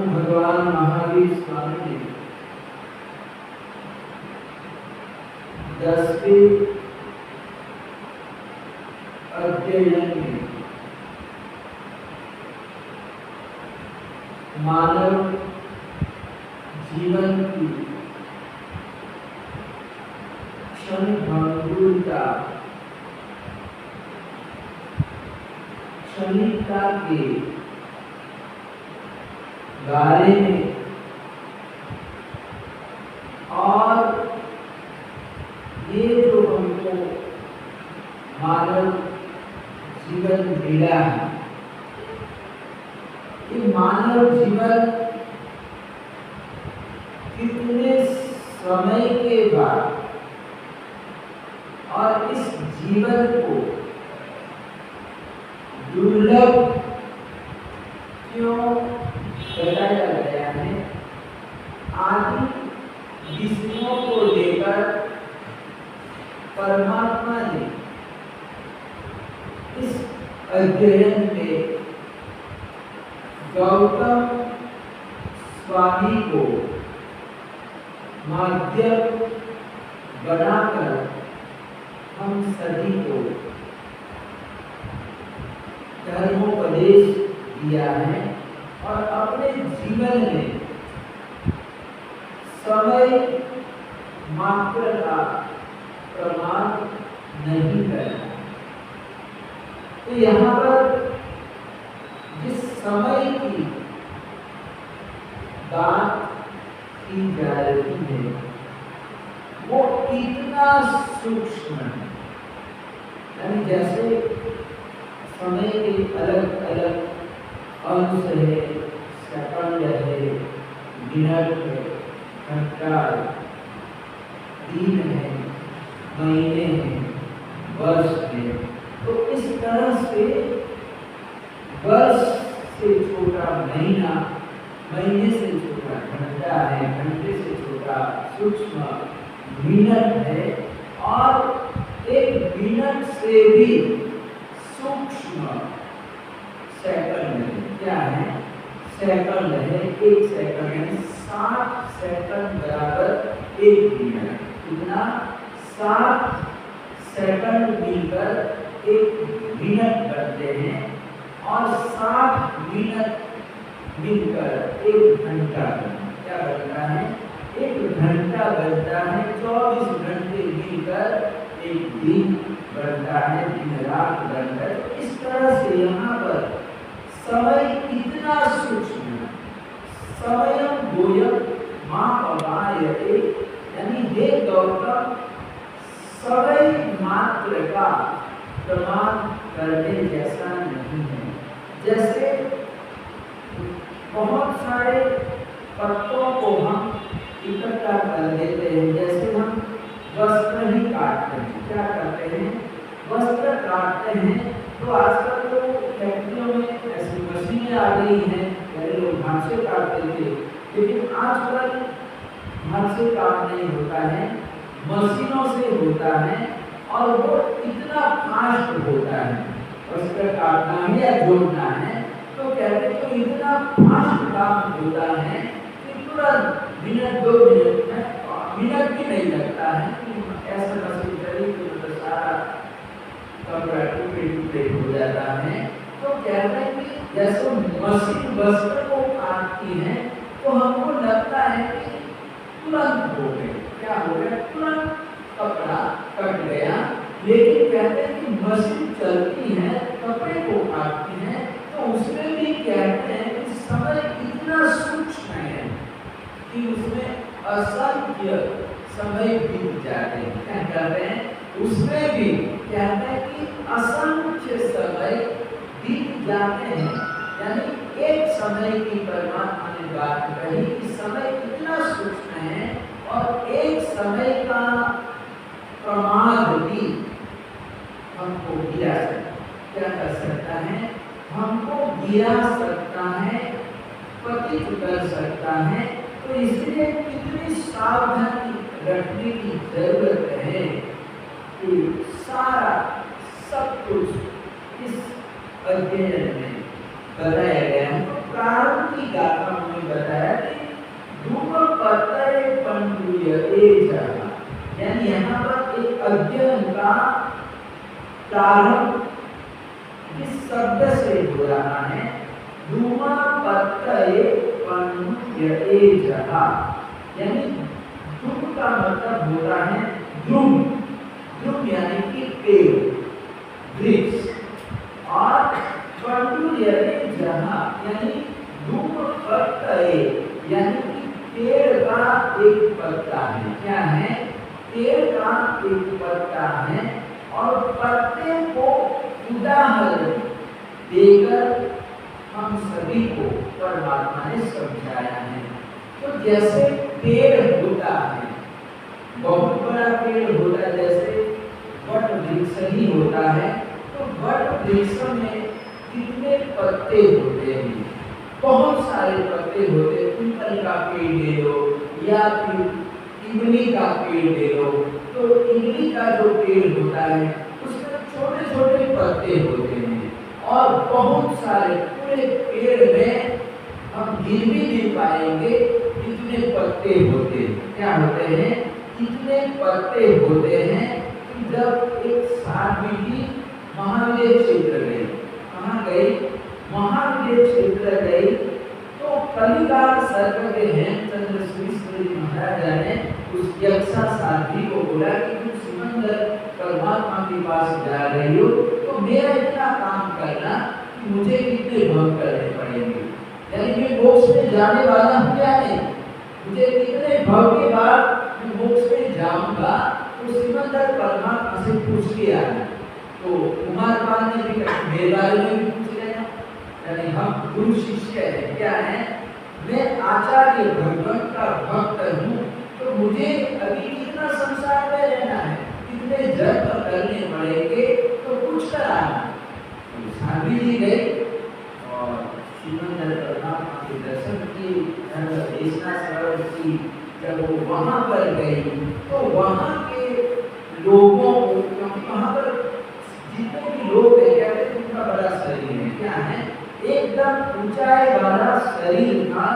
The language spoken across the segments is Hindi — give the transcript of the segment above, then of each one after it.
भगवान महावीर स्वामी ने 10वें अध्ययन में मानव जीवन की क्षणभंगुरता क्षणिकता के बारे में और ये जो हमको मानव जीवन मिला है, ये मानव जीवन कितने समय के बाद और इस जीवन को दुर्लभ क्यों बताया गया है। आदि विषयों को लेकर परमात्मा ने इस अध्ययन में गौतम स्वामी को माध्यम बनाकर हम सभी को धर्मोपदेश दिया है और अपने जीवन में समय मात्र का प्रमाण नहीं करना। तो यहाँ पर जिस समय की बात की जा रही है वो इतना सूक्ष्म है, यानी जैसे समय के अलग अलग अंश है, सेकंड है, मिनट है, घंटा, दिन है, महीने हैं, वर्ष है। तो इस तरह से वर्ष से छोटा महीना, महीने से छोटा घंटा है, घंटे से छोटा सूक्ष्म मिनट है और एक मिनट से भी सूक्ष्म सेकंड है। क्या है? सेकंड है। एक सेकंड है 60 सेकंड बराबर एक मिनट। कितना? 60 सेकंड मिलकर एक मिनट बनते हैं और 60 मिनट मिलकर एक घंटा बनता है। क्या बनता है? एक घंटा बनता है। 24 घंटे मिलकर एक दिन बनता है, दिन रात बनता है। इस तरह से यहाँ पर समय कितना सूक्ष्म है। समयम द्वयम मापमायते, यानी हे गौतम समय मात्र का प्रमाण करने जैसा नहीं है। जैसे बहुत सारे पत्तों को हम इकट्ठा कर देते हैं। जैसे हम वस्त्र ही काटते हैं, क्या करते हैं, वस्त्र काटते हैं। तो आजकल तो फैक्ट्रियों में ऐसी मशीनें आ गई हैं, पहले लोग हाथ से काटते थे, लेकिन आजकल हाथ से काम नहीं होता है, मशीनों से होता है और वो इतना फास्ट होता है। वस्त्र काटना है या जोड़ना है तो कहते तो इतना फास्ट काम होता है कि तुरंत मिनट 2 मिनट में, मिनट भी नहीं लगता है कि ऐसा मशीन चली तो सारा कपड़ा टुकड़े हो जाता है। तो कहते हैं कि जैसे मशीन वस्त्र को काटती है तो हमको लगता है कि तुरंत हो गए, क्या हो गया, तुरंत कपड़ा कट गया। लेकिन कहते हैं कि मशीन चलती है, कपड़े को काटती है, तो उसमें भी कहते हैं कि समय इतना सूक्ष्म है कि उसमें असंख्य समय बीत जाते हैं। क्या कहते हैं, उसमें भी कहते हैं कि असंख्य समय बीत जाते हैं। यानी एक समय की परमात्मा ने बात कही कि समय इतना सूक्ष्म है और एक समय का प्रमाद भी हमको गिरा सकता, क्या कर सकता है, हमको गिरा सकता है, पतित कर सकता है। तो इसलिए कितनी सावधानी रखने की जरूरत है कि सारा सब कुछ इस अध्ययन में बताया गया है। तो प्रारंभ की गाथा में बताया कि धूप पत्तरे पंडुय एजः, यानी यहाँ पर एक अध्ययन का प्रारंभ इस शब्द से हो रहा है, धूमा पत्तरे पंडुय एजः, यानी धूप का मतलब होता है ध्रुव, ध्रुव यानी कि पेड़, वृक्ष, और पंडुय एजः यानी धूप पत्तरे यानी कि पेड़ का एक पत्ता है। क्या है, पेड़ का एक पत्ता है और पत्ते को उदाहरण देकर हम सभी को परमात्मा ने समझाया है। तो जैसे पेड़ होता है, बहुत बड़ा पेड़ होता है, जैसे वट वृक्ष ही होता है, तो वट वृक्ष में कितने पत्ते होते हैं, बहुत सारे पत्ते होते हैं। पीपल का पेड़ ले लो या फिर इमली का पेड़ ले लो, तो इमली का जो पेड़ होता है उसमें छोटे छोटे पत्ते होते हैं और बहुत सारे, पूरे पेड़ में हम गिन भी नहीं पाएंगे इतने पत्ते होते हैं। क्या होते हैं, इतने पत्ते होते हैं कि जब एक साध्वी महावीर क्षेत्र गई, कहाँ गई, महावीर क्षेत्र गई, तो कलिकाल सर्ग के हेमचंद्र श्री महाराजा ने उस यक्षा साध्वी को बोला कि तुम सिकंदर परमात्मा के पास जा रही हो तो मेरा इतना काम करना कि मुझे कितने भव करने पड़ेंगे, यानी मैं मोक्ष में जाने वाला हूँ क्या नहीं, मुझे कितने भव के बाद मैं मोक्ष में जाऊंगा। तो सिकंदर परमात्मा से पूछ के आया, तो कुमार पाल ने भी मेरे बारे में भी पूछ लेना, यानी हम गुरु शिष्य है, क्या है, मैं आचार्य भगवान का भक्त हूँ, तो मुझे अभी कितना संसार में रहना है, कितने जन्म करने पड़ेंगे, तो कुछ कराना। तो साध्वी जी गए और सिकंदर परमात्मा के दर्शन किए, देशना श्रवण की। जब वो वहाँ पर गई तो वहाँ के लोगों को, क्योंकि वहाँ पर जितने भी लोग हैं, कहते हैं उनका बड़ा शरीर है, क्या है, एकदम ऊंचाई वाला शरीर था।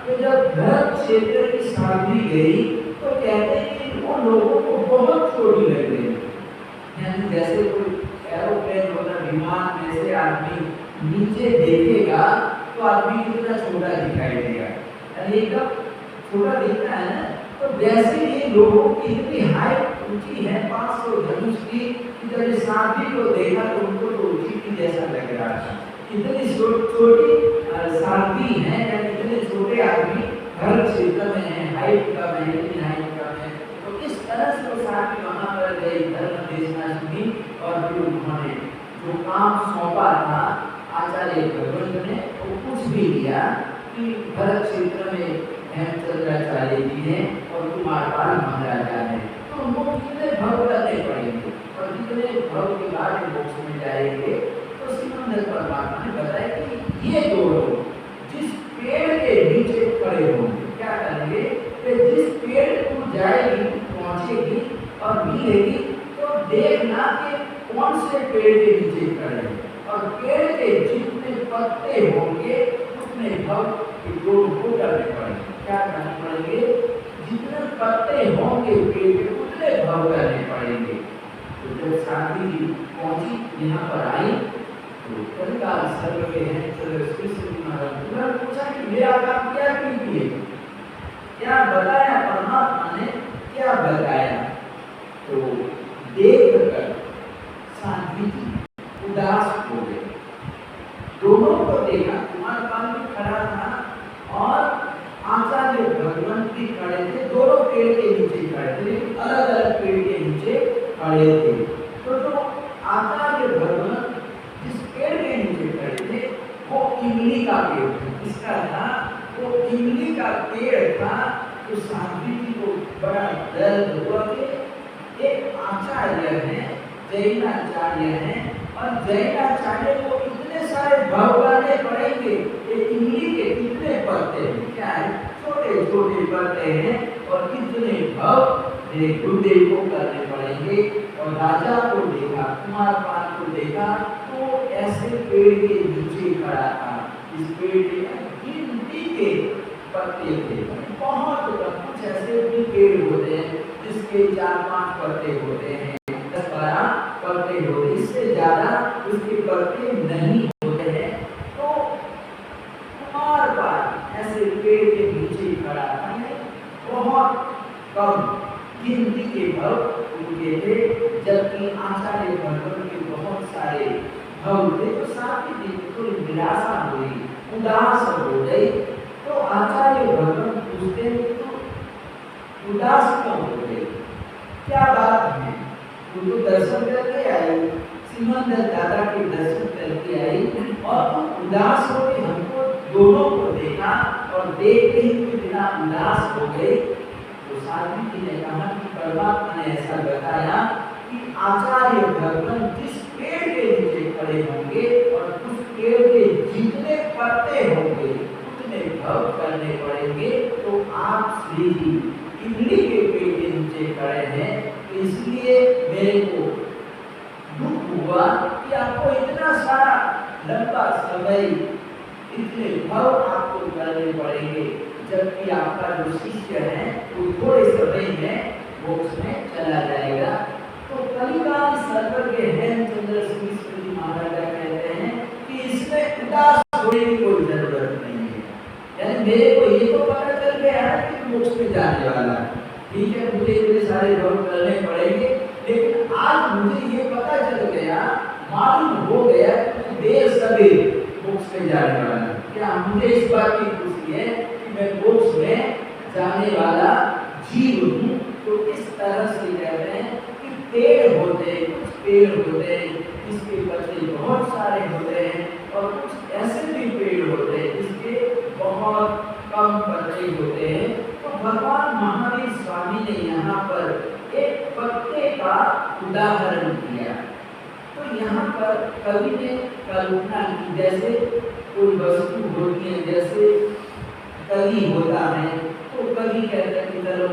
तो जब धर्म क्षेत्र की साध्वी गई तो कहते हैं कि वो लोगों को बहुत छोटी लग गई, यानी जैसे कोई एरोप्लेन होता, विमान में से आदमी नीचे देखेगा तो आदमी कितना छोटा दिखाई देगा, यानी एकदम छोटा दिखता है ना। तो वैसे ही लोगों की इतनी हाइट ऊंची है, 500 धनुष की, जब इस साध्वी को देखा तो उनको तो ऊंची जैसा लग रहा था। इतनी छोटी साध्वी है, यानी इतने छोटे आदमी हर क्षेत्र में है, हाइट का है, इतनी हाइट का है। तो इस तरह से वो साध्वी वहाँ पर गई, धर्म देशना सुनी और फिर उन्होंने जो काम सौंपा था आचार्य भगवंत ने, वो कुछ भी दिया कि भरत क्षेत्र में हेमचंद्राचार्य जी हैं और कुमारपाल महाराजा हैं, तो उनको कितने भव करने पड़ेंगे और कितने भव के बाद मोक्ष में जाएंगे। तो श्रीमंद परमात्मा ने बताया कि ये दो लोग जिस पेड़ के नीचे खड़े होंगे क्या करेंगे कि जिस पेड़ को जाएगी पहुंचेगी और मिलेगी तो देखना कि कौन से पेड़ के नीचे खड़े हैं और पेड़ के जितने पत्ते होंगे उतने भव दोनों को करने पड़ेंगे। क्या करने पड़ेंगे? जितने पत्ते होंगे पेड़ के उतने भव करने पड़ेंगे। तो जब शांति जी पहुंची यहाँ पर आई तो कलिकाल सर्व के हैं श्री महाराज पूछा कि मेरा काम क्या कीजिए, क्या बताया परमात्मा ने, क्या बताया? तो देख कर शांति जी उदास हो गए। दोनों को देखा, कुमारपाल भी खड़ा था और आचार्य भगवान भी खड़े थे, दोनों पेड़ के नीचे खड़े थे, लेकिन अलग अलग पेड़ के नीचे खड़े थे। तो जो आचार्य भगवान जिस पेड़ के नीचे खड़े थे वो इमली का पेड़ था। किसका था? वो इमली का पेड़ था। तो शांति जी को बड़ा दर्द हुआ कि एक आचार्य है, जैनाचार्य है और जैनाचार्य को इतने सारे भाव करने पड़ेंगे। ये इमली के कितने पत्ते हैं, क्या है, छोटे छोटे पत्ते हैं और कितने भाव गुरुदेव को करने पड़ेंगे। और राजा को देखा, कुमारपाल को देखा तो ऐसे पेड़ के नीचे खड़ा था। इस पेड़ के गिनती के पत्ते थे, बहुत कुछ ऐसे भी पेड़ होते हैं जिसके 4-5 पत्ते होते हैं, 10-12 पत्ते होते, इससे ज्यादा उसके पत्ते नहीं होते हैं। तो कुमारपाल ऐसे पेड़ के नीचे खड़ा था, बहुत कम गिनती के भव उनके थे, जबकि आचार्य भगवान के बहुत सारे भव थे। तो साथ ही थोड़ी निराशा हुई, उदास हो गई। तो आचार्य भगवान पूछते हैं तो उदास क्यों हो गए, क्या बात है? उनको दर्शन करके आई, श्रीमंद दादा के दर्शन करके आई और तुम उदास हो गए। हमको दोनों को देखा और देखते ही बिना उदास हो गए। तो साधु जी ने कहा कि परमात्मा ने ऐसा बताया कि आचार्य भगवान जिस पेड़ के नीचे खड़े होंगे और उस पेड़ के जितने पत्ते होंगे उतने भव करने पड़ेंगे। तो आप श्री जी इमली के पेड़ के नीचे खड़े हैं, इसलिए मेरे को दुख हुआ कि आपको इतना सारा लंबा समय इतने भव आपको करने पड़ेंगे, जबकि आपका जो शिष्य है वो थोड़े समय में मोक्ष में चला जाएगा। तो कलिकाल सर्वर के हेमचंद्र श्री महाराजा कहते हैं कि इसमें उदास होने की कोई जरूरत नहीं है। यानी मेरे को ये तो पता चल गया है कि मोक्ष में जाने वाला है, ठीक है, मुझे इतने सारे भव करने पड़ेंगे, लेकिन आज मुझे ये पता चल गया, मालूम हो गया कि देर सवेर मोक्ष में जाने वाला है। क्या मुझे इस बात की खुशी है कि मैं मोक्ष में जाने वाला जीव हूँ? तो इस तरह से कहते हैं कि पेड़ होते हैं, कुछ पेड़ होते हैं जिसके पत्ते बहुत सारे होते हैं और कुछ ऐसे भी पेड़ होते हैं जिसके बहुत कम पत्ते होते हैं। तो भगवान महावीर स्वामी ने यहाँ पर एक पत्ते का उदाहरण दिया। तो यहाँ पर कवि ने कल्पना की, जैसे कोई वस्तु होती है, जैसे कवि होता है तो कवि कहता है कि चलो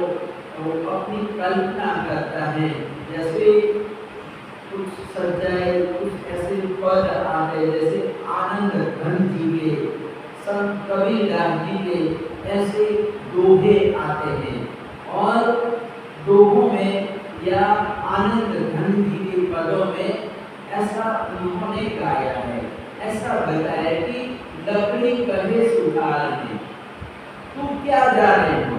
वो अपनी कल्पना करता है, जैसे कुछ सजाए, कुछ ऐसे पद आते, जैसे आनंद घन जी के, संत कबीरदास जी के ऐसे दोहे आते हैं और दोहों में या आनंद घन जी के पदों में ऐसा उन्होंने गाया है, ऐसा बताया कि लकड़ी कहे सुधार है, तू क्या जाने हो।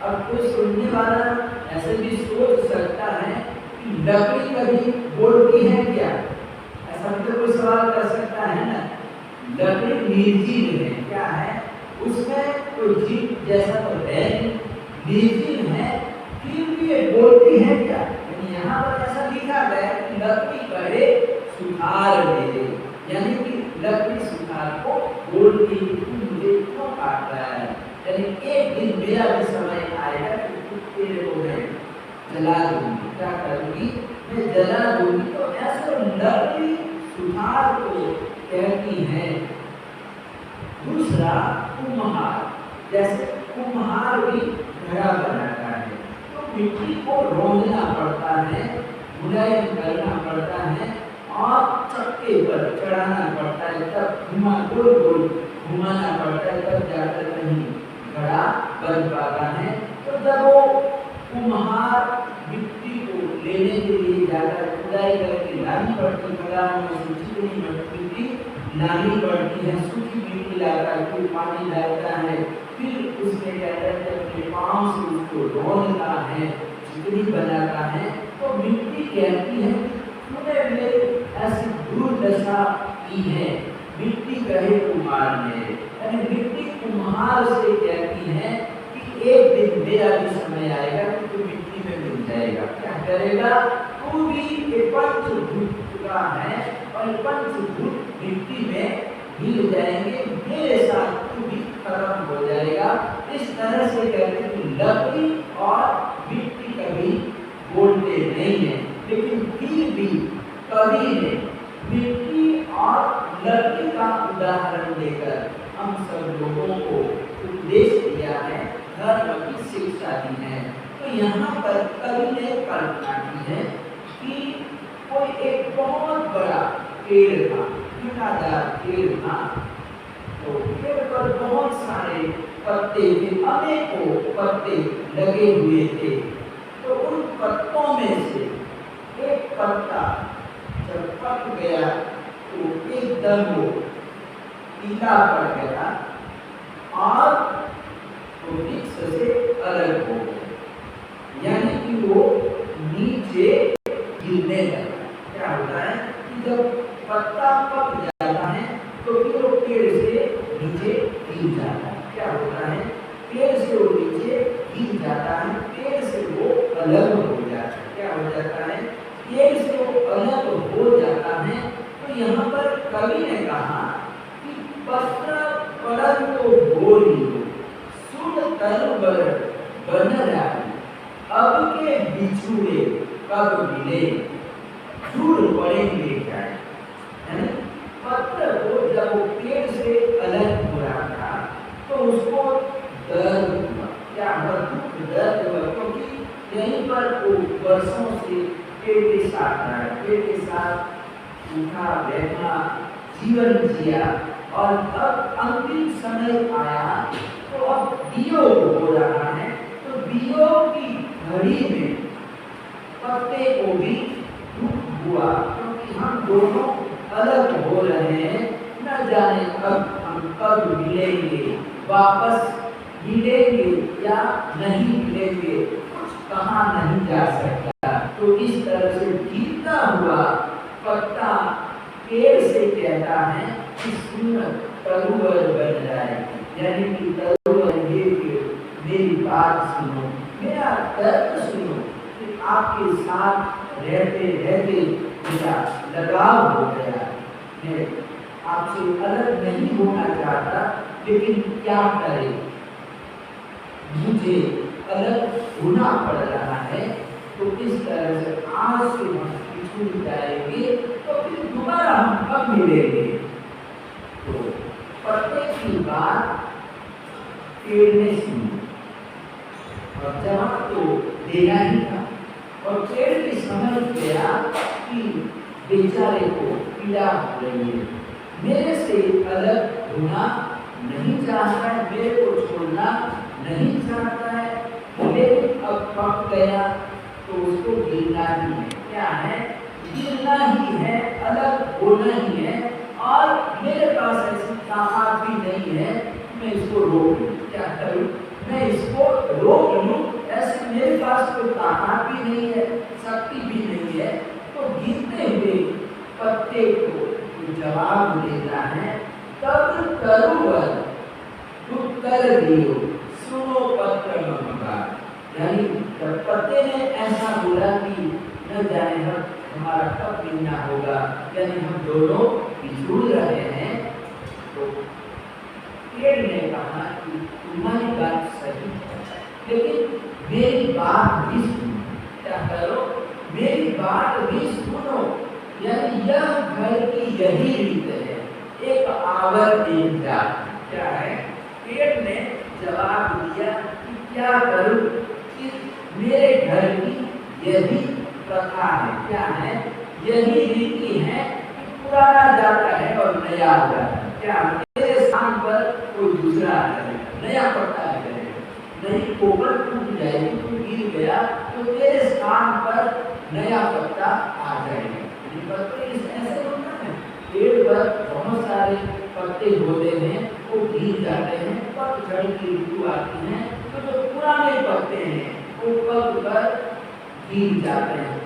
अब कोई सुनने वाला ऐसे भी सोच सकता है कि लकड़ी कभी बोलती है क्या, ऐसा भी तो कोई सवाल कर सकता है ना। लकड़ी निर्जीव है, क्या है, उसमें कोई जीव जैसा तो है नहीं, निर्जीव है, फिर भी ये बोलती है क्या? यहाँ पर ऐसा लिखा गया कि लकड़ी कहे सुधार दे, यानी कि लकड़ी सुधार को बोलती मुझे क्यों काट रहा है, यानी एक दिन मेरा भी समय आएगा कि कुछ तेरे को मैं जला दूंगी। क्या करूंगी? मैं जला दूंगी। तो ऐसे लकड़ी सुधार को कहती है। दूसरा कुम्हार, जैसे कुम्हार भी घड़ा बनाता है तो मिट्टी को रोंदना पड़ता है, मुलायम करना पड़ता है और चक्के पर चढ़ाना पड़ता है, तब गोल गोल घुमाना पड़ता है, तब जाकर कहीं घड़ा बन पाता है। तो जब वो कुम्हार मिट्टी को लेने के लिए जाकर खुदाई करके लानी पड़ती, खदानों में से चिकनी मिट्टी लानी पड़ती है, सूखी मिट्टी लाता है, फिर पानी डालता है, फिर उसमें क्या करते हैं अपने पाँव से उसको रोंदता है, चिकनी बनाता है। तो मिट्टी कहती है तूने मेरी ऐसी दुर्दशा की है, मिट्टी कहे कुम्हार ने, यानी मिट्टी कुम्हार से कहती है कि एक दिन मेरा भी समय आएगा कि तू मिट्टी में मिल जाएगा। क्या करेगा? तू भी एक पंचभूत का है और पंचभूत मिट्टी में मिल जाएंगे, मेरे साथ तू भी खत्म हो जाएगा। इस तरह से कहते हैं लकड़ी और मिट्टी कभी बोलते नहीं है, लेकिन फिर भी कवि ने मिट्टी और लकड़ी का उदाहरण देकर हम सब लोगों को उपदेश दिया है, धर्म की शिक्षा दी है। तो यहाँ पर कवि ने कल्पना की है कि कोई एक बहुत बड़ा पेड़ था, घटादार पेड़ था, तो पेड़ पर बहुत सारे पत्ते थे, अनेकों पत्ते लगे हुए थे। तो उन पत्तों में से एक पत्ता जब पक गया तो एकदम वो पीला पड़ गया और तो वृक्ष से अलग हो गया, यानी कि वो नीचे गिरने लगा। क्या होता है कि जब पत्ता पक जाता है तो फिर वो पेड़ से नीचे गिर जाता है। क्या होता है? पेड़ से वो नीचे गिर जाता है, पेड़ से वो अलग हो जाता है। क्या हो जाता है? पेड़ से वो अलग हो जाता है। तो यहाँ पर कवि ने कहा कि पत्र परम को बोली सुन तरुबर बन रही, अब के बिछुड़े कब मिले जुड़ पड़ेंगे क्या? पत्र को जब वो पेड़ से अलग हो रहा था तो उसको दर्द हुआ। क्या दुख दर्द हुआ? क्योंकि यहीं पर वो वर्षों से पेड़ के साथ रहा, पेड़ के साथ उठा बैठा जीवन जिया और अब अंतिम समय आया तो अब वियोग हो रहा है। तो वियोग की घड़ी में पत्ते को भी दुख हुआ, क्योंकि हम दोनों अलग हो रहे हैं, न जाने कब मिलेंगे, वापस मिलेंगे या नहीं मिलेंगे, कुछ कहा नहीं जा सकता। तो इस तरह से गिरता हुआ पत्ता पेड़ से कहता है कि सुन तरुवर बन जाए, यानी कि तरुवर मेरी बात सुनो, मेरा दर्द सुनो कि आपके साथ रहते रहते मेरा लगाव हो गया, मैं आपसे अलग नहीं होना चाहता, लेकिन क्या करें, मुझे अलग होना पड़ रहा है। तो इस तरह से आज से हम छूट जाएंगे तो फिर दोबारा हम कब मिलेंगे? तो पत्ते की बात पेड़ ने सुनी और जवाब तो देना ही था, और पेड़ भी समझ गया कि बेचारे को पीड़ा हो रही है, मेरे से अलग होना नहीं चाहता है, मेरे को छोड़ना नहीं चाहता है, लेकिन अब पक गया तो उसको गिरना ही है। क्या है? गिरना ही है, अलग होना ही है, और मेरे पास ऐसी ताकत भी नहीं है मैं इसको रोक लूं। क्या करूं? मैं इसको रोक लूं, ऐसे मेरे पास कोई ताकत भी नहीं है, शक्ति भी नहीं है। तो गिरते हुए पत्ते को जवाब देता है, तब तरुवर उत्तर दियो सुनो पत्र मंगा, यानी जब पत्ते ने ऐसा बोला कि न जाने हमारा कब मिलना होगा, यानी हम दोनों बिछुड़ रहे हैं, तो पेड़ ने कहा कि तुम्हारी बात सही है, लेकिन मेरी बात भी सुनो। क्या करो? मेरी बात भी सुनो। यानी यह घर की यही रीत है, एक आवर एक जात। क्या है? पेड़ ने जवाब दिया कि क्या करूं कि मेरे घर की यही प्रथा है। क्या है? यही रीति है कि पुराना जाता है और नया जाता है। क्या? मेरे स्थान पर कोई दूसरा आ जाएगा, नया पत्ता आ जाएगा। नहीं, कोमल टूट जाएगी, तू गिर गया तो तेरे स्थान पर नया पत्ता आ जाएगा। पत्ते ऐसे होता है, पेड़ पर बहुत सारे पत्ते होते हैं, वो गिर जाते हैं। पतझड़ की ऋतु आती है तो जो पुराने पत्ते हैं वो पक कर गिर जाते हैं।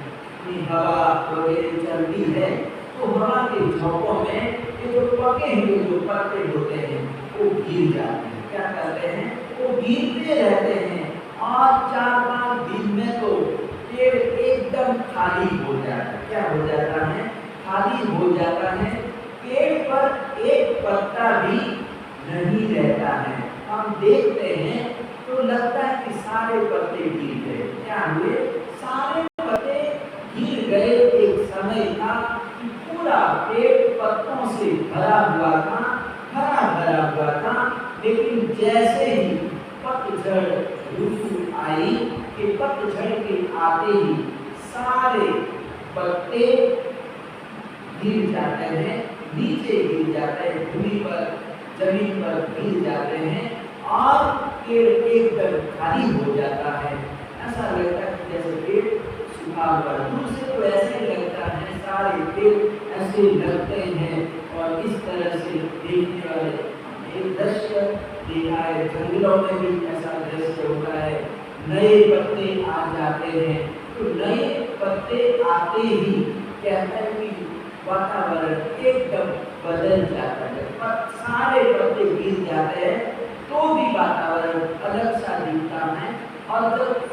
हवा वगैरह चलती है तो हवा के झोंकों में ये जो पके हुए जो पत्ते होते हैं वो गिर जाते हैं। क्या करते हैं? वो गिरते रहते हैं और 4-5 दिन में तो पेड़ एकदम खाली हो जाता है। क्या हो जाता है? खाली हो जाता है। पेड़ पर एक पत्ता भी नहीं रहता है। हम देखते हैं तो लगता है कि सारे पत्ते गिर गए। क्या हुए? सारे पत्ते गिर गए। एक समय था कि पूरा पेड़ पत्तों से भरा हुआ था, हरा भरा हुआ था। लेकिन जैसे ही पतझड़ ऋतु आई कि पतझड़ के आते ही सारे पत्ते गिर जाते हैं, नीचे गिर जाते हैं, भूमि पर, जमीन पर गिर जाते हैं और पेड़ एकदम खाली हो जाता है। ऐसा लगता है जैसे पेड़ सूखा हुआ। दूर से तो ऐसे ही लगता है, सारे पेड़ ऐसे लगते हैं। और इस तरह से देखने वाले एक दृश्य देखा है, जंगलों में भी ऐसा दृश्य होता है। नए पत्ते आ जाते हैं तो नए पत्ते आते ही कहता है कि वातावरण एकदम बदल जाता है। सारे पत्ते गिर जाते हैं तो भी वातावरण अलग सा दिखता है। और जब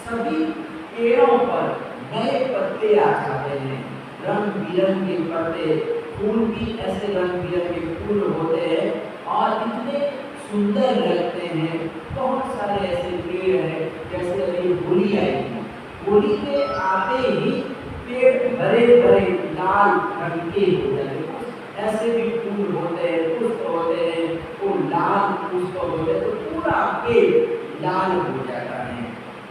सभी पेड़ों पर नए पत्ते आ जाते हैं, रंग बिरंगे पत्ते, फूल भी ऐसे रंग बिरंगे फूल होते हैं और इतने सुंदर लगते हैं। बहुत सारे ऐसे पेड़ हैं, जैसे अभी होली आएगी, होली के आते ही पेड़ भरे भरे लाल रंग के हो जाते हैं। ऐसे भी फूल होते हैं, पुष्प होते हैं, वो लाल पुष्प होते हैं तो पूरा पेड़ लाल हो जाता है,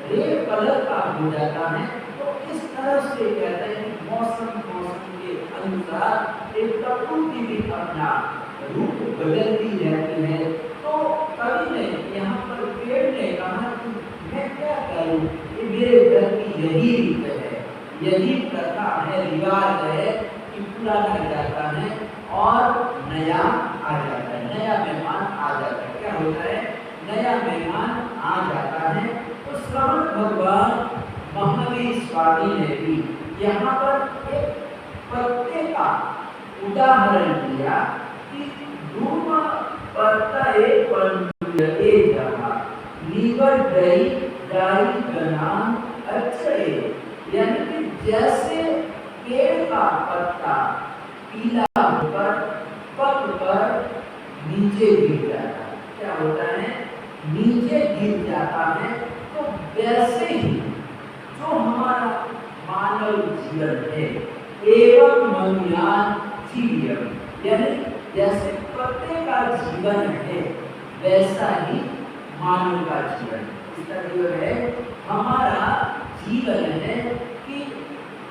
रेड कलर का हो जाता है। तो इस तरह से कहते हैं कि मौसम के अनुसार एक प्रकृति भी अपना रूप बदलती रहती है। तो कवि ने यहाँ पर पेड़ ने कहा कि मैं क्या करूं, ये मेरे घर की यही रीत है, यही प्रथा है, रिवाज है कि पुराना जाता है और नया आ जाता है, नया मेहमान आ जाता है। क्या होता है? नया मेहमान आ जाता है। तो श्रवण भगवान महावीर स्वामी ने भी यहाँ पर एक पत्ते का उदाहरण दिया कि धूमा पत्ते पंडुये जहाँ लीवर दही डाई बनाम अच्छे। यानी कि जैसे पेड़ का पत्ता पीला होकर पक कर नीचे गिर जाता है। क्या होता है? नीचे गिर जाता है। तो वैसे ही जो हमारा मानव जीवन है, एवं मनुष्यान जीवन, यानी जैसे पत्ते का जीवन है वैसा ही मानव का जीवन। इसका जो है हमारा जीवन है कि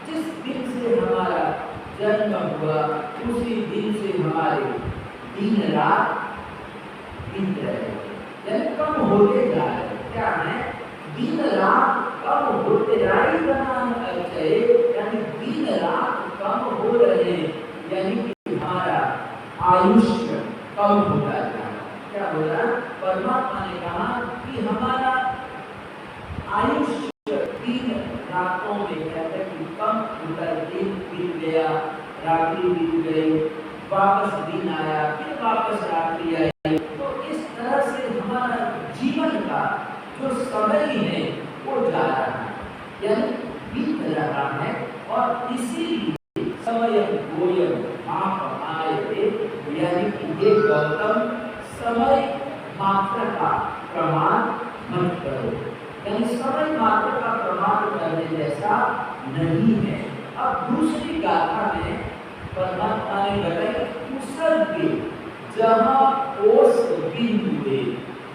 जिस दिन से हमारा जन्म हुआ उसी दिन से हमारे दिन रात बीत रहे, यानी कम होते जा रहे। क्या है? दिन रात कम होते राई बनाम अच्छे, यानी दिन रात कम हो रहे, यानी कि हमारा आयुष्य कम होता जा रहा। क्या हो रहा? परमात्मा ने कहा कि हमारा आयुष्य दिन रातों में कहते कि कम होता, दिन बीत गया, रात्रि बीत गई, वापस दिन आया, फिर वापस रात्रि आई। तो इस तरह से हमारा जीवन का जो समय है वो जा रहा है, यानी बीत रहा है। और इसीलिए समय गोयम आप आए थे, यानी कि ये गौतम समय मात्र का प्रमाण मत करो, यानी समय मात्र का प्रमाण करने जैसा नहीं है। अब दूसरी गाथा में परमात्मा ने बताया कुशल के जहाँ ओस बिंदु दे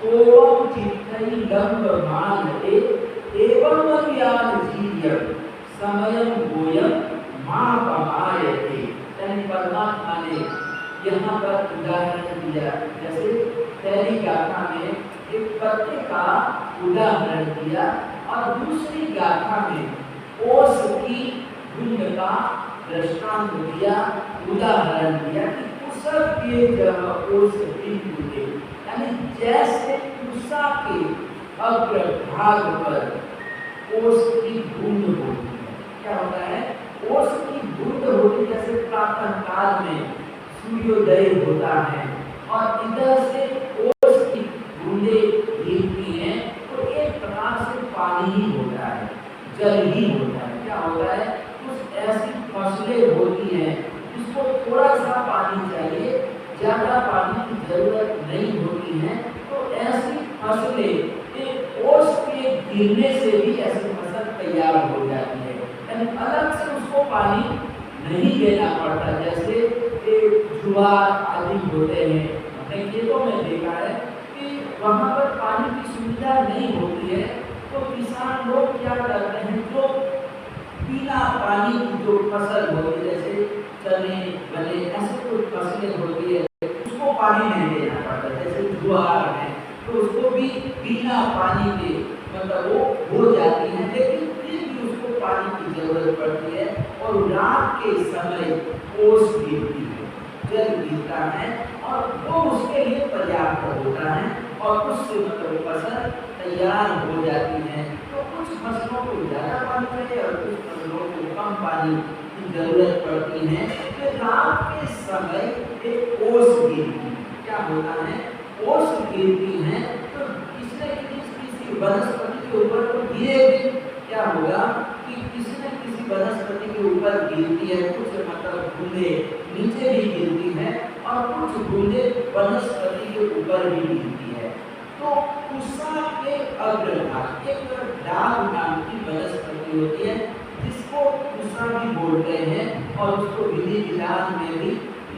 ओम चित्तई लंब मान ए एवं ज्ञान जीव समयम गोयम माँ कमायते। यानी परमात्मा ने यहाँ पर उदाहरण दिया, जैसे पहली गाथा में एक पत्ते का उदाहरण दिया और दूसरी गाथा में ओस की गुण का दृष्टांत दिया, उदाहरण दिया कि कुशल के जहाँ ओस बिंदु दे, यानी जैसे कुशा के अग्रभाग पर ओस की बूंद होती है। क्या होता है? ओस की बूंद होती, जैसे प्रातः काल में सूर्योदय होता है और इधर से ओस की बूंदे गिरती हैं, तो एक प्रकार से पानी ही होता है, जल ही होता है। क्या होता है? कुछ ऐसी फसलें होती हैं जिसको थोड़ा सा पानी चाहिए, ज्यादा पानी की जरूरत नहीं होती है, तो ऐसी फसलें एक ओस के गिरने से भी ऐसी फसल तैयार हो जाती है, यानी अलग से उसको पानी नहीं देना पड़ता। जैसे ज्वार आदि होते हैं, अपने खेतों में देखा है कि वहाँ पर पानी की सुविधा नहीं होती है, तो किसान लोग क्या करते हैं, जो बिना पानी की जो फसल होती है, जैसे चने गन्ने ऐसे कुछ फसलें होती है, उसको पानी नहीं देना पड़ता। जैसे ज्वार है तो उसको भी बिना पानी के मतलब वो हो जाती है, लेकिन फिर भी उसको पानी की जरूरत पड़ती है और रात के समय ओस गिरती है, जल गिरता है और वो उसके लिए पर्याप्त होता है और उससे मतलब फसल तैयार हो जाती है। तो कुछ फसलों को ज़्यादा पानी चाहिए और कुछ फसलों को कम पानी की जरूरत पड़ती है। तो रात के समय एक ओस गिरती है। क्या होता है? ओस गिरती है तो किसी वनस्पति के ऊपर तो गिरेगी, क्या होगा कि किसी न किसी वनस्पति के ऊपर गिरती है, कुछ मतलब बूंदे नीचे भी गिरती है और कुछ बूंदे वनस्पति के ऊपर भी गिरती है। तो कुशा के अग्रभाग एक डाल नाम की वनस्पति होती है, जिसको कुशा भी बोलते हैं और उसको विधि विधान में भी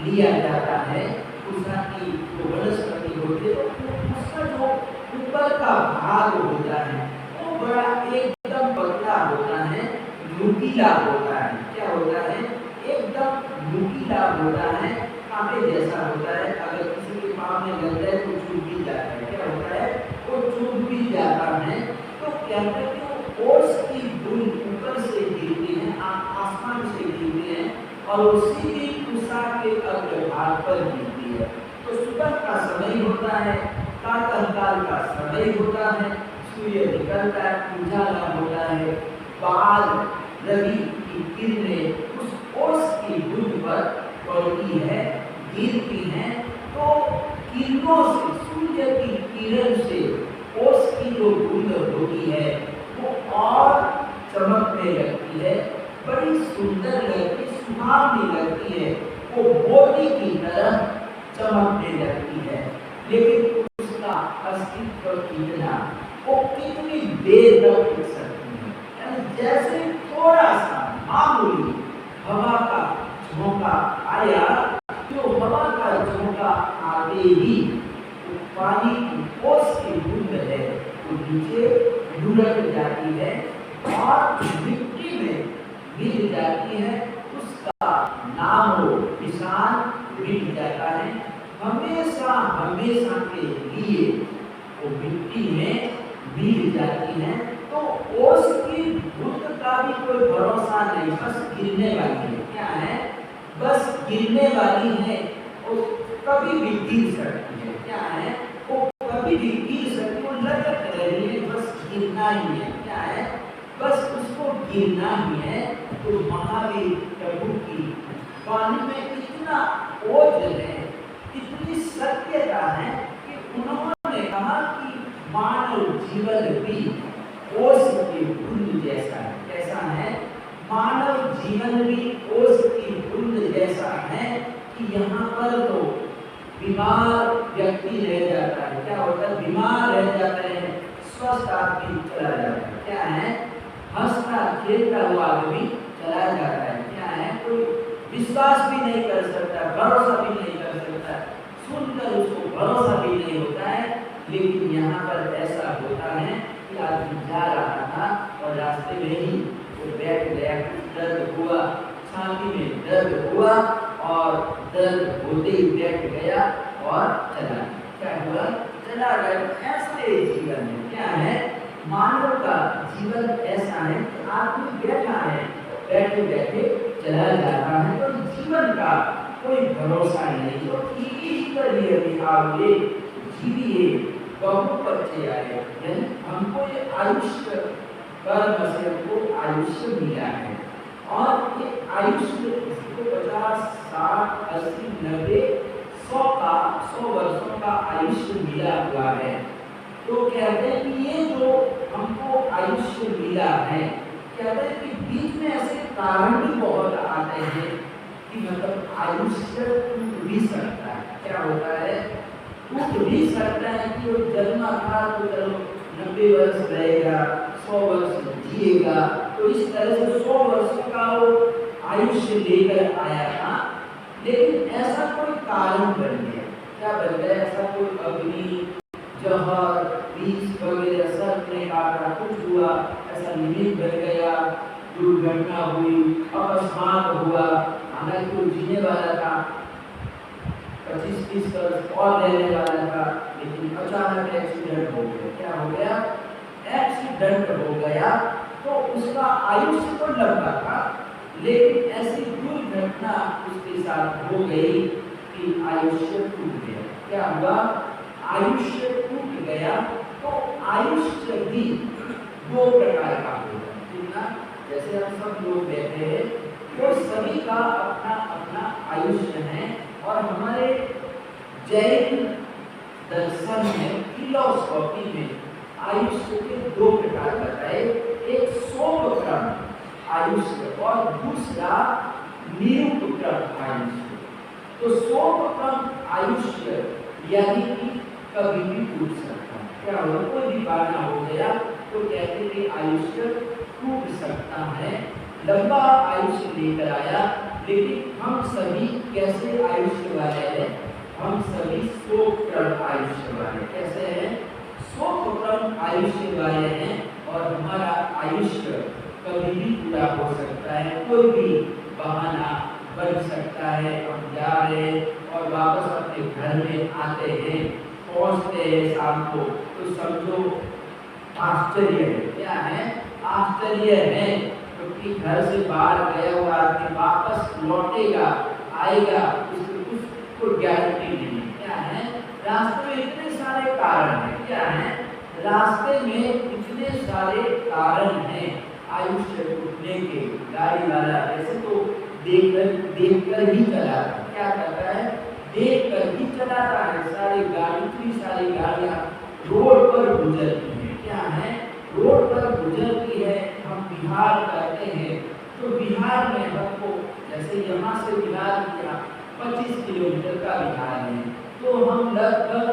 लिया जाता है। कुशा की जो वनस्पति होती है, तो उसका जो ऊपर का भाग होता है वो बड़ा एकदम पतला होता है, नुकीला होता है। क्या होता है? एकदम नुकीला होता है, कांटे जैसा होता है। अगर किसी के पाँव में लग जाए तो चुभ भी जाता है। क्या होता है? वो चुभ भी जाता है। तो कहते हैं कि वो ओस की बूंद ऊपर से गिरती है, आसमान से गिरती है और उसी की कुशा के अग्रभाग पर गिरती है। तो सुबह का समय होता है, प्रातःकाल का समय होता है, सूर्य निकलता है, उजाला होता है, बाल रवि की किरणें उस ओस की बूंद पर पड़ती है, गिरती हैं। तो किरणों से, सूर्य की किरण से ओस की जो बूंद होती है वो और चमकने लगती है, बड़ी सुंदर लगती, सुहावनी लगती है, वो मोती की तरह चमकने लगती है। लेकिन उसका अस्तित्व कितना, वो कितनी देर तक टिक सकती है, यानी जैसे थोड़ा सा मामूली हवा का झोंका आया, जो हवा का झोंका आते ही तो पानी की ओस की बूंद है वो नीचे लुढ़क जाती है और मिट्टी में गिर जाती है, उसका नाम निशान मिट जाता है। हमेशा हमेशा के लिए वो मिट्टी में मिल जाती है। तो ओस की बूंद का भी कोई भरोसा नहीं, बस गिरने वाली है। क्या है? बस गिरने वाली है, वो कभी भी गिर सकती है। क्या है? वो कभी भी गिर सकती है, वो लटक रही है, बस गिरना ही है। क्या है? बस उसको गिरना ही है। तो महावीर प्रभु की वाणी में इतना ओज है, इतनी सत्यता है कि उन्होंने कहा कि मानव जीवन भी ओस की बूंद जैसा है। कैसा है? मानव जीवन भी ओस की बूंद जैसा है कि यहाँ पर तो बीमार व्यक्ति रह जाता है। क्या होता है? बीमार रह जाते हैं, स्वस्थ आदमी चला जाता है। क्या है? हंसता खेलता हुआ आदमी चला जाता है। क्या है? कोई विश्वास भी नहीं कर सकता, भरोसा भी नहीं कर सकता, सुनकर उसको भरोसा भी नहीं होता है। लेकिन यहाँ पर ऐसा होता है कि आदमी जा रहा था और रास्ते में ही वो बैठ गया, दर्द हुआ, छाती में दर्द हुआ और दर्द होते ही बैठ गया और चला गया। क्या हुआ? चला गया। ऐसे जीवन में क्या है? मानव का जीवन ऐसा है कि आदमी बैठा है, बैठे बैठे चला जाता है, तो जीवन का कोई भरोसा नहीं। तो ईश्वरीय विभागे जीविए बहु बच्चे आए, यानी हमको ये आयुष्य कर्म से हमको आयुष्य मिला है। और ये आयुष्य इसको 50, 60, 80, 90, 100 वर्षों का आयुष्य मिला हुआ है। तो कहते हैं कि ये जो हमको आयुष्य मिला है, कहते हैं कि बीच में ऐसे कारण भी बहुत आते हैं कि मतलब आयुष्य टूट भी सकता है। क्या होता है? टूट भी सकता है कि वो जन्मा था तो चलो 90 वर्ष रहेगा, 100 वर्ष जिएगा, तो इस तरह से 100 वर्ष का वो आयुष्य लेकर आया था। लेकिन ऐसा कोई कारण बन गया। क्या बन गया? ऐसा कोई अग्नि, जहर, विष वगैरह सब ने काटा, कुछ हुआ, ऐसा निमित्त बन गया, दुर्घटना हुई, अकस्मात हुआ, हालांकि वो जीने वाला था, 25-30 वर्ष और रहने वाला था, लेकिन अचानक एक्सीडेंट हो गया। क्या हो गया? एक्सीडेंट हो गया। तो उसका आयुष्य तो लंबा था, लेकिन ऐसी दुर्घटना उसके साथ हो गई कि आयुष्य टूट गया। क्या हुआ? आयुष्य टूट गया। तो आयुष्य भी 2 प्रकार का होगा। जैसे हम सब लोग बैठे हैं, तो सभी का अपना अपना आयुष्य है। और हमारे जैन दर्शन में, फिलॉसफी में आयुष्य के 2 प्रकार बताए। एक सोमक्रम आयुष्य और दूसरा निरुपक्रम आयुष्य। तो सोमक्रम आयुष्य यानी कि कभी भी टूट सकता है। क्या हो? कोई भी बाधा हो गया तो कहते हैं आयुष्य टूट सकता है। लंबा आयुष्य लेकर आया, लेकिन हम सभी कैसे आयुष्य वाले हैं? हम सभी शोकक्रम आयुष्य वाले। कैसे हैं? शोकक्रम आयुष्य वाले हैं। और हमारा आयुष्य कभी भी पूरा हो सकता है, कोई भी बहाना बन सकता है। हम जा रहे और वापस अपने घर में आते हैं, पहुंचते हैं शाम को, तो समझो आश्चर्य है। क्या है? आश्चर्य है, क्योंकि घर से बाहर गया हुआ आदमी वापस लौटेगा, आएगा, उसकी कुछ गारंटी नहीं है। क्या है? रास्ते में इतने सारे कारण हैं। क्या है? रास्ते में इतने सारे कारण हैं आयुष्य टूटने के। गाड़ी वाला ऐसे तो देखकर ही चलाता। क्या करता है? देखकर ही चलाता है। इतनी सारी गाड़ियाँ रोड पर गुजरती हैं। क्या है? रोड पर गुजरती है। हम बिहार करते हैं, तो बिहार में हमको जैसे यहाँ से बिहार किया 25 किलोमीटर का बिहार है, तो हम लगभग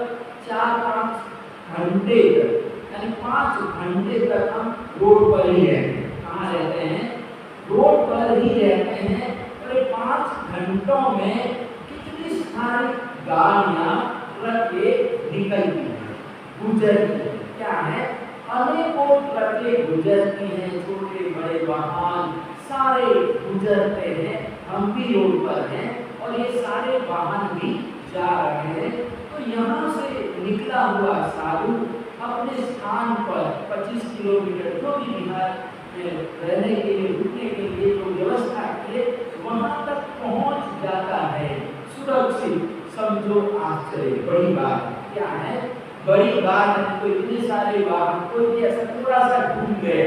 4-5 घंटे तक, यानी 5 घंटे तक हम रोड पर ही रहते हैं। कहाँ रहते हैं? रोड पर ही रहते हैं। और 5 घंटों में कितनी सारी गाड़ियाँ, ट्रकें निकलती हैं, गुजरती हैं। क्या है? अनेकों ट्रकें गुजरती हैं, छोटे बड़े वाहन सारे गुजरते हैं। हम भी रोड पर हैं और ये सारे वाहन भी जा रहे हैं। तो यहाँ से निकला हुआ साधु अपने स्थान पर 25 किलोमीटर जो भी बिहार में रहने के लिए, रुकने के लिए जो व्यवस्था है, वहाँ तक पहुँच जाता है सुरक्षित। समझो आश्चर्य, बड़ी बात। क्या है? बड़ी बात है। तो इतने सारे वाहन, कोई ऐसा थोड़ा सा घूम गया,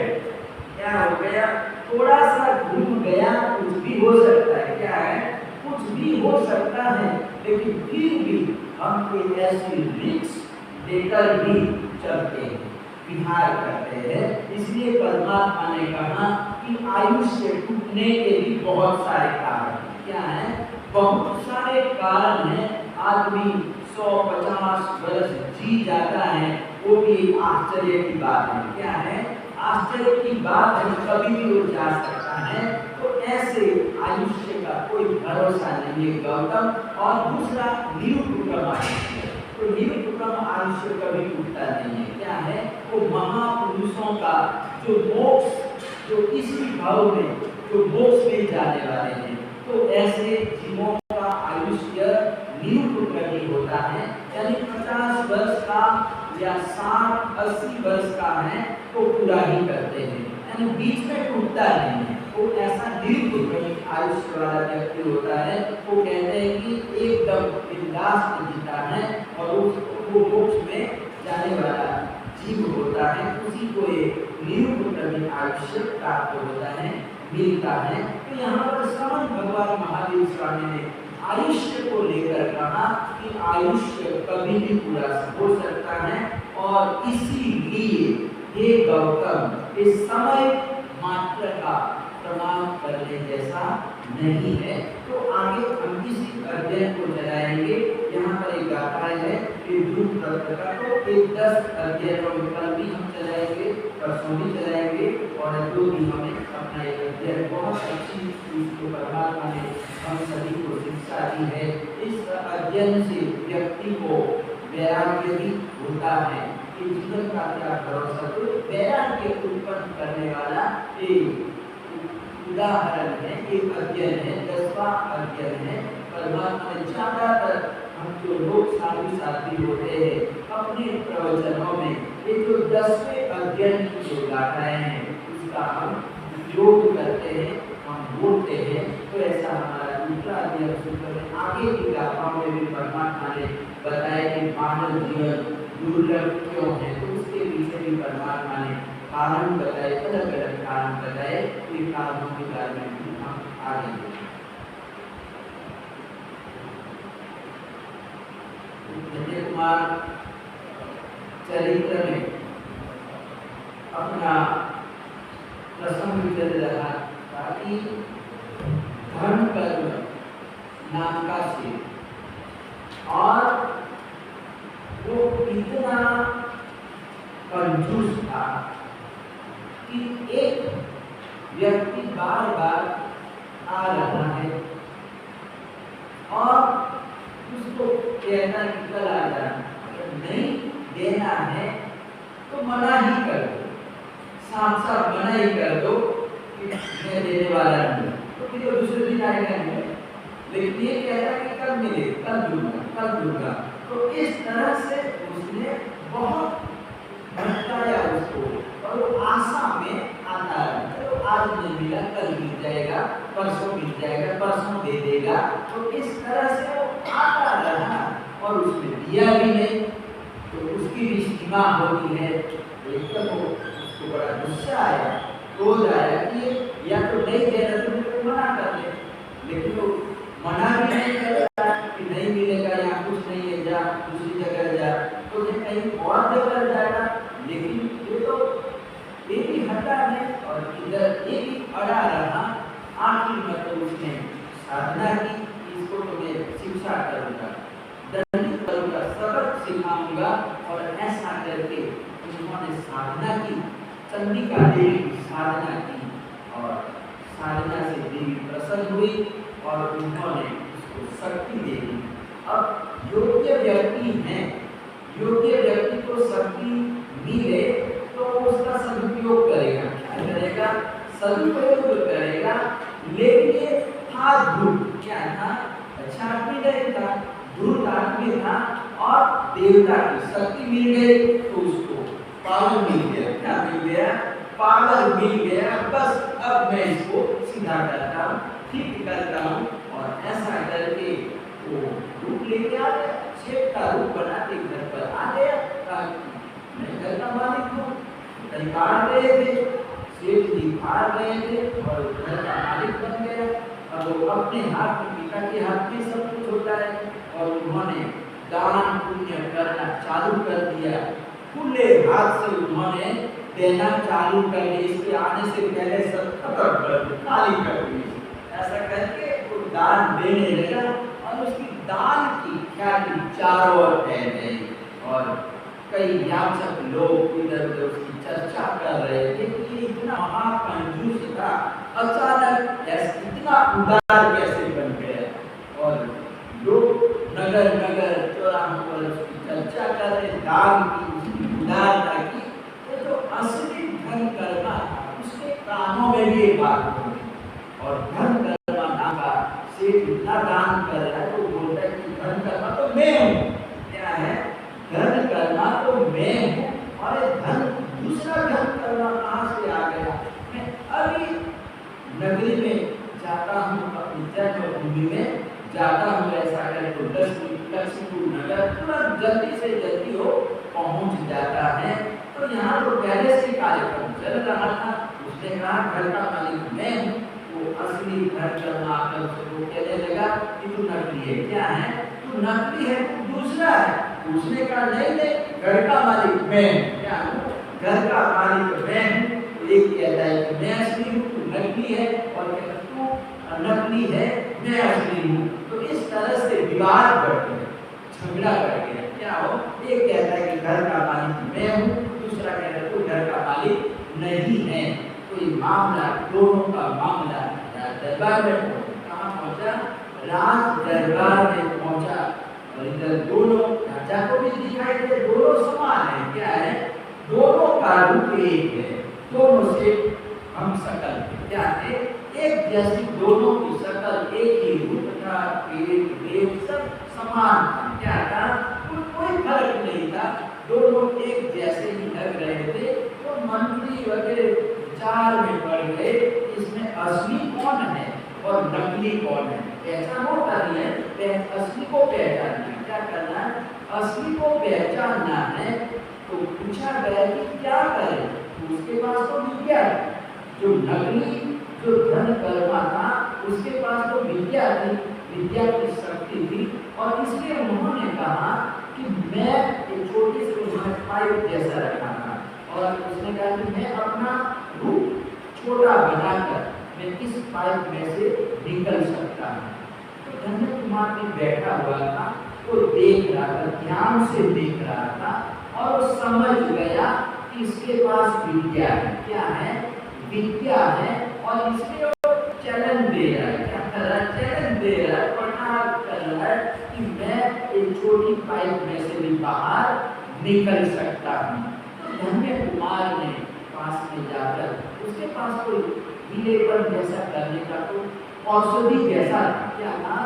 क्या हो गया? थोड़ा सा घूम गया, कुछ भी हो सकता है। क्या है? कुछ भी हो सकता है, लेकिन फिर भी हम कोई ऐसी रिस्क लेकर भी चलते हैं, विहार करते हैं। इसलिए परमात्मा ने कहा कि आयुष्य टूटने के भी बहुत सारे कारण। क्या है? बहुत सारे कारण हैं। आदमी 100-50 वर्ष जी जाता है, वो भी एक आश्चर्य की बात है। क्या है? आश्चर्य की बात है, कभी भी वो जा सकता है। तो ऐसे आयुष्य का कोई भरोसा नहीं है गौतम। और दूसरा निरुपक्रम आयुष्य, तो निरुपक्रम आयुष्य कभी टूटता नहीं है। क्या है? वो महापुरुषों का जो मोक्ष, जो इसी भाव में जो मोक्ष में जाने वाले हैं, तो ऐसे जीवों का आयुष्य निरुपक्रमी होता है। यानी 50 वर्ष का या 60-80 वर्ष का है तो पूरा ही करते हैं, यानी बीच में टूटता नहीं है। तो ऐसा निरुपक्रमी आयुष्य वाला व्यक्ति होता है। वो कहते हैं कि एकदम बिंदास जीता है और वो मोक्ष में जाने वाला जीव होता है, उसी को एक निरुपक्रमी आयुष्य प्राप्त होता है, मिलता है। तो यहाँ पर समन भगवान महावीर स्वामी ने आयुष्य को लेकर कहा कि आयुष्य कभी भी पूरा हो सकता है और इसीलिए हे गौतम इस समय मात्र का प्रमाण करने जैसा नहीं है। तो आगे हम इसी अध्ययन को चलाएंगे। यहाँ पर एक गाथा है कि ध्रुव तत्व का, तो एक 10 अध्ययनों में कल भी हम चलाएंगे, परसों भी चलाएंगे और 2 दिनों में अपना एक अध्ययन बहुत अच्छी चीज को परमात्मा ने हम सभी को शिक्षा दी है। इस अध्ययन से व्यक्ति को वैराग्य भी होता है कि जीवन का क्या भरोसा। तो वैराग्य उत्पन्न करने वाला एक उदाहरण है, एक अध्ययन है, 10वां अध्ययन है। परमात्मा ने ज्यादातर हम जो लोग साथी होते हैं अपने प्रवचनों में ये जो 10वें अध्ययन की जो गाथाएं हैं उसका हम उपयोग करते हैं, हम बोलते हैं। तो ऐसा हमारा दूसरा अध्ययन सूत्र में आगे की गाथाओं में भी परमात्मा ने बताया कि मानव जीवन दुर्लभ क्यों है, तो उसके पीछे भी परमात्मा ने कारण बताए, अलग अलग कारण बताए। इन कारणों के बारे में भी हम आगे संजय कुमार चरित्र में अपना प्रसंग चल रहा था कि धर्म कर्म नाम का से और वो इतना कंजूस था कि एक व्यक्ति बार बार आ रहा है और उसको कहना कि कल आ जाना, अगर नहीं देना है तो मना ही कर दो, साफ साफ मना ही कर दो कि मैं देने वाला नहीं। तो फिर वो दूसरे दिन आएगा नहीं, लेकिन ये कहता कि कल मिले, कल दूंगा, कल दूंगा। तो इस तरह से उसने बहुत भटकाया उसको और वो आशा में आता है, तो आज नहीं मिला कल मिल जाएगा, परसों मिल जाएगा, परसों दे देगा। तो इस तरह से वो आता रहा और उसने दिया भी नहीं। तो उसकी भी सीमा होती है। एकदम वो उसको बड़ा गुस्सा आया, क्रोध आया कि या तो नहीं देना तो मुझे मना कर दे, लेकिन वो मना भी नहीं करता कि नहीं मिलेगा, यहाँ कुछ नहीं है, जा दूसरी जगह जा, तो कहीं और जगह जाएगा। लेकिन ये तो ये भी हटा नहीं और इधर ये भी अड़ा रहा। आखिर में तो उसने साधना की, इसको तो मैं शिक्षा करूँगा, दंडित करूँगा, सबक सिखाऊंगा। और ऐसा करके उन्होंने साधना की, चंडिका देवी की साधना की और साधना से देवी प्रसन्न हुई और उन्होंने उसको शक्ति दे दी। अब योग्य व्यक्ति है, योग्य व्यक्ति को शक्ति मिले तो उसका सदुपयोग करेगा, क्या करेगा? सदुपयोग करेगा। लेकिन ये था धूर्त, क्या था? अच्छा आदमी नहीं था, धूर्त आदमी था और देवता की शक्ति मिल गई तो उसको पावर मिल गया। क्या मिल गया? पावर मिल गया। बस अब मैं इसको सीधा करता हूँ, ठीक करता हूँ। और ऐसा करके वो रूप लेके आ गया, शेख का रूप बना के घर पर आ गया। मैं घर का मालिक हूँ, कहीं बाहर गए थे, सेठ जी बाहर गए थे और घर का मालिक बन गया। अब वो अपने हाथ में, पिता के हाथ में सब कुछ होता है और उन्होंने दान पुण्य करना चालू कर दिया। खुले हाथ से उन्होंने देना चालू कर दिया। इसके आने से पहले सब खत्म कर दी, खाली कर दी। ऐसा करके वो दान देने लगा और उसकी दान की ख्याति चारों ओर फैल गई और कई याचक लोग इधर उधर उसकी चर्चा कर रहे थे कि ये इतना महाकंजूस था, अचानक इतना उदार कैसे बन गया। और लोग नगर नगर चौराहों पर उसकी चर्चा कर रहे, दान की, उसकी उदारता की। ये जो असली धन कर्मा था उसके कानों में भी ये बात होगी। और धन कर्मा नाम का सेठ इतना दान कर रहा है तो बोलता है कि धन कर्मा तो मैं हूँ। क्या है? धन कर्मा तो मैं हूँ। और ये धन, दूसरा धन कर्मा कहाँ से आ गया? मैं अभी नगरी में जाता हूँ, अपनी जन्मभूमि में जाता हूँ, ऐसा करे तो लक्ष्मीपुर नगर तुरंत जल्दी से जल्दी हो पहुँच जाता है। तो यहाँ तो पहले से कार्यक्रम चल रहा था। उसने कहा घर का मालिक मैं हूँ। वो असली घर कर्मा आकर उसको कहने लगा कि तू नकली है। क्या है? तू नकली है, तू दूसरा है। उसने कहा नहीं नहीं, घर का मालिक मैं हूँ। क्या हूँ? घर का मालिक मैं हूँ। एक कहता है कि मैं असली हूँ, तू नकली है, और कहता तू नकली है, मैं असली हूँ। तो इस तरह से विवाद बढ़ गया, झगड़ा बढ़ गया। क्या हो? एक कहता है कि घर का मालिक मैं हूँ, दूसरा कहता है तू घर का मालिक नहीं है। तो ये मामला, दोनों का मामला दरबार में कहाँ पहुँचा? राज दरबार में पहुँचा। और इधर दोनों राजा को भी दिखाई दे, दोनों समान है। क्या है? दोनों का रूप एक है, दोनों से हम शकल। क्या है? एक जैसी दोनों की शकल, एक ही रूप था, पेट वेट सब समान था। क्या था? कोई फर्क नहीं था, दोनों एक जैसे ही लग रहे थे। तो मंत्री वगैरह विचार में पड़ गए, इसमें असली कौन है और नकली कौन है। ऐसा हो करना है, असली को पहचानना है। क्या करना है? असली को पहचानना है। तो पूछा गया कि क्या करें? उसके पास तो विद्या, जो नकली जो धन कर्मा था उसके पास तो विद्या थी, विद्या की शक्ति थी। और इसलिए उन्होंने कहा कि मैं एक छोटी सी पाइप जैसा रखा था, और उसने कहा कि मैं अपना रूप छोटा बनाकर मैं इस पाइप में से निकल सकता हूँ। तो धन्य कुमार भी बैठा हुआ था, वो देख रहा था, ध्यान से देख रहा था, और वो समझ गया कि इसके पास विद्या है। क्या है? विद्या है। और इसलिए वो चैलेंज दे रहा है। क्या कर रहा है? चैलेंज दे रहा है, प्रहार कर रहा है कि मैं एक छोटी पाइप में से भी बाहर निकल सकता हूँ। तो धन्य कुमार ने पास में जाकर, उसके पास कोई गीलेपन जैसा करने का तो औषधि जैसा था। क्या था?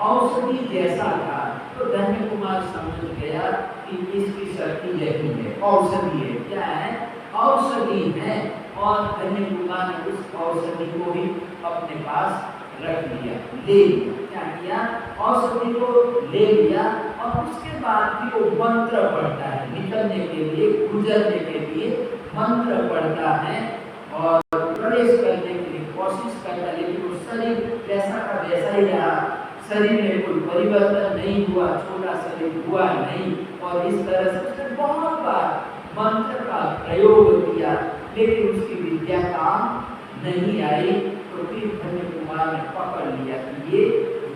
औषधि जैसा था। तो धन्य कुमार समझ गया कि इसकी शक्ति यही है, औषधि है। क्या है? औषधि है। और धन्य कुमार ने उस औषधि को भी अपने पास रख लिया, ले लिया। क्या किया? औषधि को ले लिया। और उसके बाद भी वो मंत्र पढ़ता है, निकलने के लिए, गुजरने के लिए मंत्र पढ़ता है और प्रवेश करने के लिए कोशिश करता है। लेकिन वो शरीर वैसा का वैसा ही रहा, शरीर में कोई परिवर्तन नहीं हुआ, छोटा शरीर हुआ नहीं। और इस तरह से उसने बहुत बार मंत्र का प्रयोग किया, लेकिन उसकी विद्या काम नहीं आई। तो फिर धन्य कुमार ने पकड़ लिया कि ये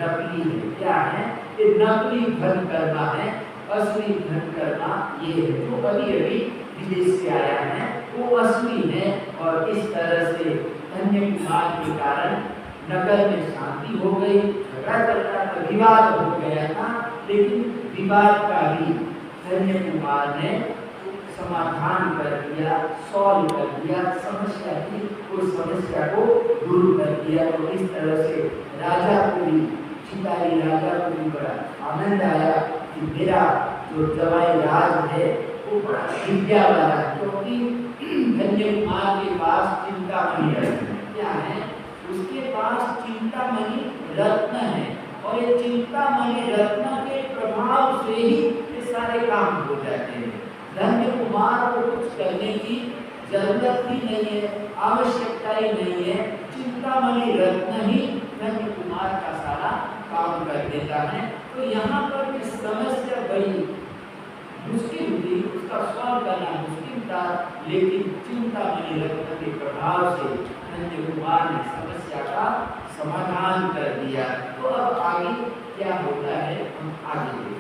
नकली है। क्या है? ये नकली धन कर्मा है, असली धन कर्मा ये है जो अभी अभी विदेश से आया है, वो असली है। और इस तरह से धन्य कुमार के कारण नगर में शांति हो गई। झगड़ा चल रहा था, विवाद हो गया था, लेकिन विवाद का भी धन्य कुमार ने समाधान कर दिया, सॉल्व कर दिया, समस्या की उस समस्या को दूर कर दिया। तो इस तरह से राजा को भी, चितारी राजा को भी बड़ा आनंद आया कि मेरा जो जवाई राज है वो बड़ा विद्या वाला है। क्योंकि धन्य कुमार के पास चिंतामणि रत्न है। क्या है? उसके पास चिंतामणि रत्न है। और ये चिंतामणि रत्न के प्रभाव से ही ये सारे काम हो जाते हैं। धन्य कुमार को कुछ करने की जरूरत ही नहीं है, आवश्यकता ही नहीं है। चिंतामणि रत्न ही धन्य कुमार का सारा काम कर देता है। तो यहाँ पर भी समस्या बड़ी मुश्किल थी, उसका सॉल्व करना मुश्किल था, लेकिन चिंतामणि रत्न के प्रभाव से धन्य कुमार ने समस्या का समाधान कर दिया। तो अब आगे क्या होता है हम आगे